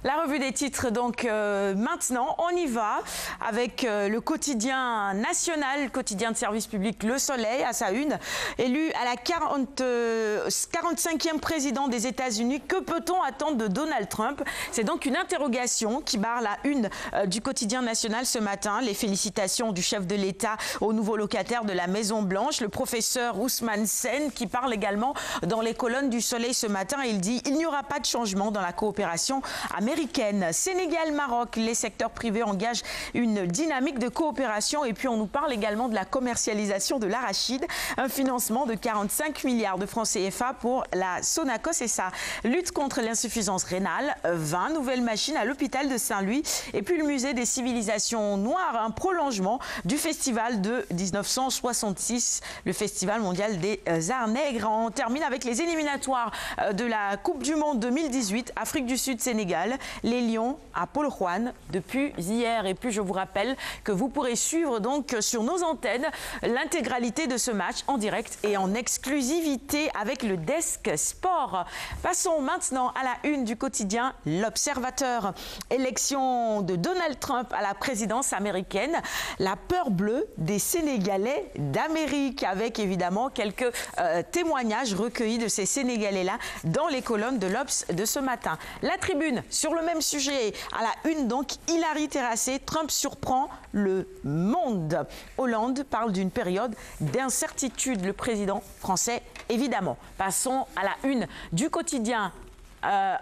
La revue des titres, donc maintenant, on y va avec le quotidien national, le quotidien de service public Le Soleil à sa une. Élu à la 45e président des États-Unis, que peut-on attendre de Donald Trump? C'est donc une interrogation qui barre la une du quotidien national ce matin. Les félicitations du chef de l'État au nouveau locataire de la Maison-Blanche, le professeur Ousmane Sen, qui parle également dans les colonnes du Soleil ce matin. Il dit: il n'y aura pas de changement dans la coopération américaine. Sénégal-Maroc, les secteurs privés engagent une dynamique de coopération. Et puis on nous parle également de la commercialisation de l'arachide, un financement de 45 milliards de francs CFA pour la Sonacos et sa lutte contre l'insuffisance rénale. 20 nouvelles machines à l'hôpital de Saint-Louis. Et puis le musée des civilisations noires, un prolongement du festival de 1966, le festival mondial des arts nègres. On termine avec les éliminatoires de la Coupe du Monde 2018, Afrique du Sud-Sénégal. Les Lions à Polokwane depuis hier. Et puis je vous rappelle que vous pourrez suivre donc sur nos antennes l'intégralité de ce match en direct et en exclusivité avec le Desk Sport. Passons maintenant à la une du quotidien L'Observateur. Élection de Donald Trump à la présidence américaine. La peur bleue des Sénégalais d'Amérique, avec évidemment quelques témoignages recueillis de ces Sénégalais-là dans les colonnes de l'Obs de ce matin. La Tribune, sur le même sujet, à la une donc, Hilary Terrassé, Trump surprend le monde. Hollande parle d'une période d'incertitude, le président français évidemment. Passons à la une du quotidien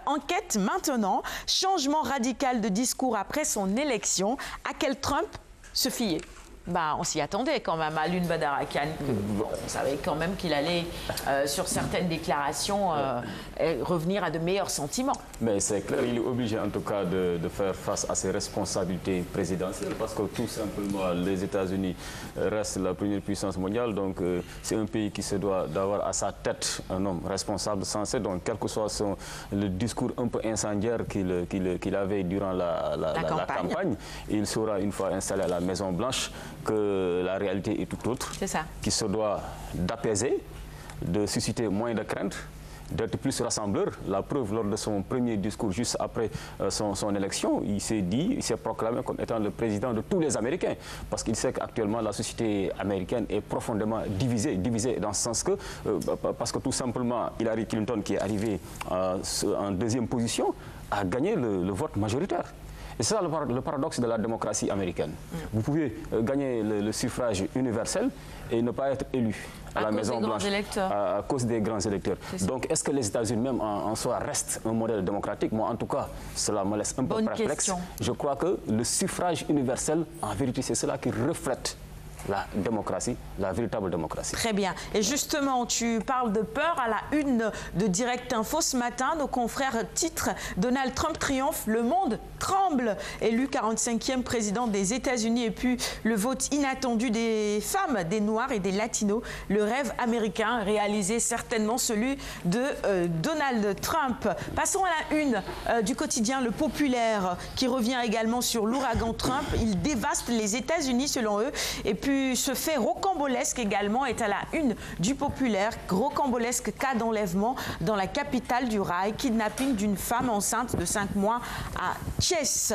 Enquête maintenant, changement radical de discours après son élection. À quel Trump se fier? On s'y attendait quand même à Alioune Badara Khan. On savait quand même qu'il allait, sur certaines déclarations, revenir à de meilleurs sentiments. Mais c'est clair, il est obligé en tout cas de faire face à ses responsabilités présidentielles, parce que tout simplement les États-Unis restent la première puissance mondiale. Donc c'est un pays qui se doit d'avoir à sa tête un homme responsable, sensé. Donc quel que soit le discours un peu incendiaire qu'il avait durant la campagne, il saura une fois installé à la Maison-Blanche que la réalité est tout autre, qui se doit d'apaiser, de susciter moins de crainte, d'être plus rassembleur. La preuve, lors de son premier discours, juste après son élection, il s'est proclamé comme étant le président de tous les Américains, parce qu'il sait qu'actuellement la société américaine est profondément divisée dans ce sens que, parce que tout simplement, Hillary Clinton, qui est arrivée en deuxième position, a gagné le vote majoritaire. Et c'est ça le paradoxe de la démocratie américaine. Vous pouvez gagner le suffrage universel et ne pas être élu à la Maison-Blanche à cause des grands électeurs. Donc est-ce que les États-Unis même en soi restent un modèle démocratique? Moi en tout cas, cela me laisse un peu perplexe. Je crois que le suffrage universel, en vérité, c'est cela qui reflète la démocratie, la véritable démocratie. Très bien. Et justement, tu parles de peur à la une de Direct Info ce matin. Nos confrères titrent: Donald Trump triomphe, le monde tremble. Élu 45e président des États-Unis, et puis le vote inattendu des femmes, des Noirs et des Latinos. Le rêve américain réalisé, certainement celui de Donald Trump. Passons à la une du quotidien Le Populaire, qui revient également sur l'ouragan Trump. Il dévaste les États-Unis selon eux. Et puis ce fait rocambolesque également est à la une du Populaire. Rocambolesque cas d'enlèvement dans la capitale du rail. Kidnapping d'une femme enceinte de 5 mois à Thiès.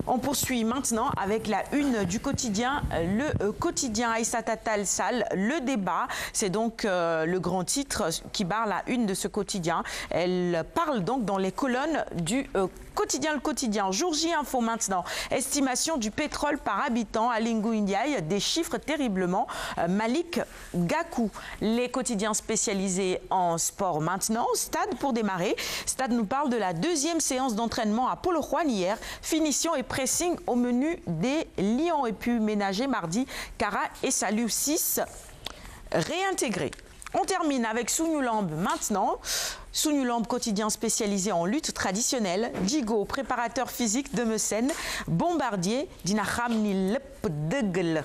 On poursuit maintenant avec la une du quotidien, le quotidien Aïssata Tall Sall, le débat. C'est donc le grand titre qui barre la une de ce quotidien. Elle parle donc dans les colonnes du quotidien Le Quotidien. Jour J Info maintenant. Estimation du pétrole par habitant à Lingu Ndiaye, des chiffres terriblement. Malik Gakou. Les quotidiens spécialisés en sport maintenant. Stade pour démarrer. Stade nous parle de la deuxième séance d'entraînement à Polokwane hier. Finition et pressing au menu des Lions. Et puis ménager mardi, Kara et Salou 6 réintégrés. On termine avec Sunulamb maintenant. Sunulamb, quotidien spécialisé en lutte traditionnelle. Djigo, préparateur physique de Messène. Bombardier, Dina Khamni Lep Degle.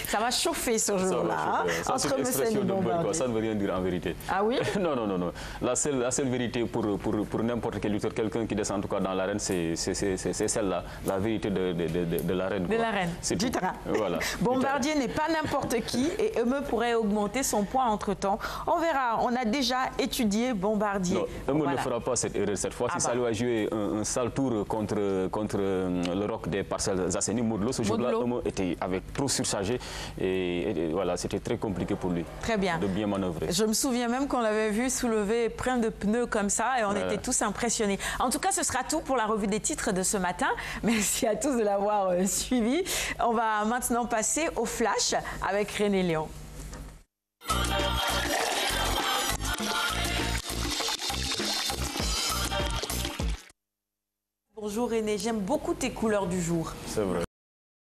Ça va chauffer ce jour-là, entre Messène et Bombardier. Ça ne veut rien dire en vérité. Ah oui? Non, non, non, non. La seule vérité pour n'importe quel lutteur, quelqu'un qui descend en tout cas dans l'arène, c'est celle-là, la vérité de l'arène. De l'arène, du terrain. Voilà. Bombardier n'est pas n'importe qui et Eumeu pourrait augmenter son poids entre-temps. On verra, on a déjà étudié Bombardier. Non, Eumeu ne fera pas cette erreur cette fois. Si ça lui a joué un sale tour contre le Roc des Parcelles Assainies, Modou Lo, ce jour-là, Eumeu était trop surchargé et voilà, c'était très compliqué pour lui. Très bien. De bien manœuvrer. Je me souviens même qu'on l'avait vu soulever plein de pneus comme ça et on était tous impressionnés. En tout cas, ce sera tout pour la revue des titres de ce matin. Merci à tous de l'avoir suivi. On va maintenant passer au flash avec René Léon. Bonjour René, j'aime beaucoup tes couleurs du jour. C'est vrai.